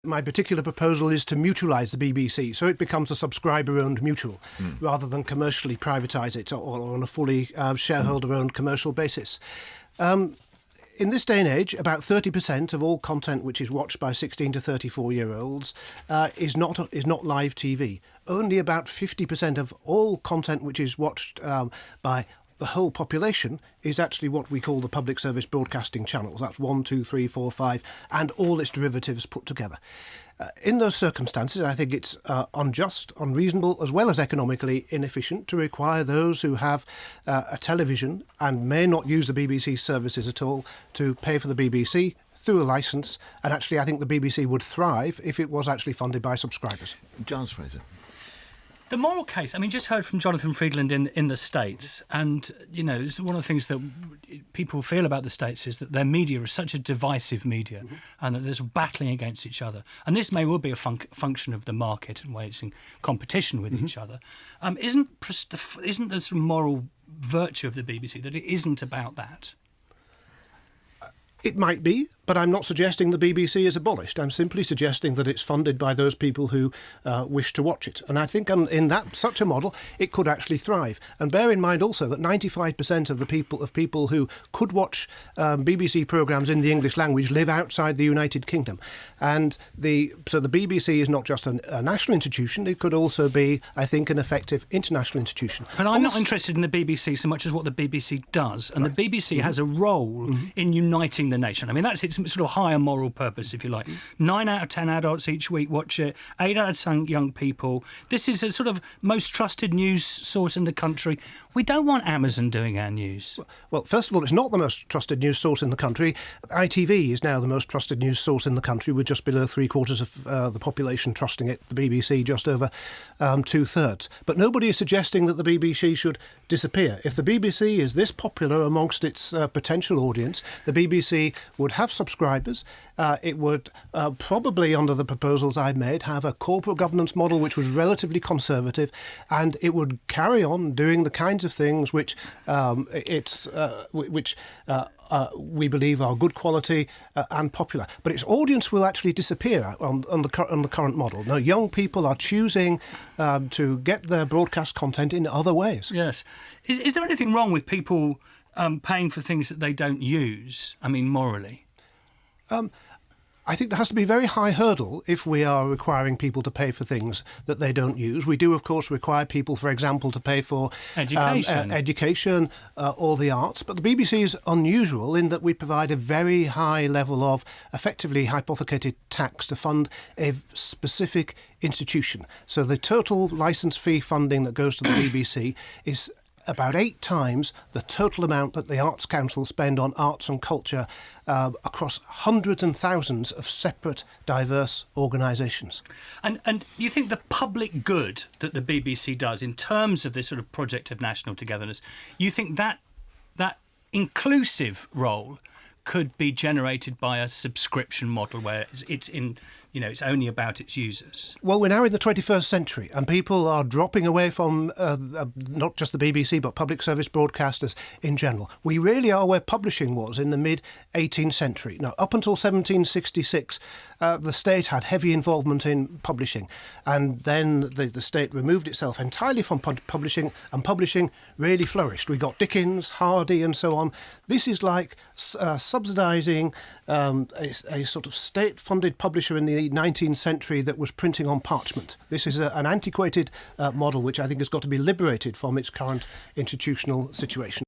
My particular proposal is to mutualise the BBC, so it becomes a subscriber-owned mutual, rather than commercially privatise it or on a fully shareholder-owned commercial basis. In this day and age, about 30% of all content which is watched by 16 to 34-year-olds is not live TV. Only about 50% of all content which is watched by the whole population is actually what we call the public service broadcasting channels. That's 1, 2, 3, 4, 5, and all its derivatives put together. In those circumstances, I think it's unjust, unreasonable, as well as economically inefficient to require those who have a television and may not use the BBC services at all to pay for the BBC through a licence. And actually, I think the BBC would thrive if it was actually funded by subscribers. Giles Fraser. The moral case, I mean, just heard from Jonathan Friedland in the States, and, you know, one of the things that people feel about the States is that their media is such a divisive media and that there's battling against each other. And this may well be a function of the market and where it's in competition with each other. Isn't the sort of moral virtue of the BBC that it isn't about that? It might be, but I'm not suggesting the BBC is abolished. I'm simply suggesting that it's funded by those people who wish to watch it. And I think in such a model, it could actually thrive. And bear in mind also that 95% of people who could watch BBC programmes in the English language live outside the United Kingdom. And so the BBC is not just a national institution, it could also be, I think, an effective international institution. But I'm not interested in the BBC so much as what the BBC does. And the BBC has a role in uniting the nation. I mean, that's its sort of higher moral purpose, if you like. 9 out of 10 adults each week watch it, 8 out of 10 young people. This is a sort of most trusted news source in the country. We don't want Amazon doing our news. Well, first of all, it's not the most trusted news source in the country. ITV is now the most trusted news source in the country, with just below 3/4 of the population trusting it, the BBC just over 2/3. But nobody is suggesting that the BBC should disappear. If the BBC is this popular amongst its potential audience, the BBC would have subscribers. It would probably, under the proposals I've made, have a corporate governance model which was relatively conservative, and it would carry on doing the kinds of things which we believe are good quality and popular. But its audience will actually disappear on the current model. Now, young people are choosing to get their broadcast content in other ways. Yes. Is there anything wrong with people paying for things that they don't use, I mean, morally? I think there has to be a very high hurdle if we are requiring people to pay for things that they don't use. We do, of course, require people, for example, to pay for education or the arts. But the BBC is unusual in that we provide a very high level of effectively hypothecated tax to fund a specific institution. So the total licence fee funding that goes to the BBC is about 8 times the total amount that the Arts Council spend on arts and culture across hundreds and thousands of separate, diverse organisations. And you think the public good that the BBC does in terms of this sort of project of national togetherness, you think that inclusive role could be generated by a subscription model where it's only about its users? Well, we're now in the 21st century and people are dropping away from not just the BBC but public service broadcasters in general. We really are where publishing was in the mid-18th century. Now, up until 1766, the state had heavy involvement in publishing, and then the state removed itself entirely from publishing, and publishing really flourished. We got Dickens, Hardy and so on. This is like subsidising a sort of state-funded publisher in the 19th century that was printing on parchment. This is an antiquated model which I think has got to be liberated from its current institutional situation.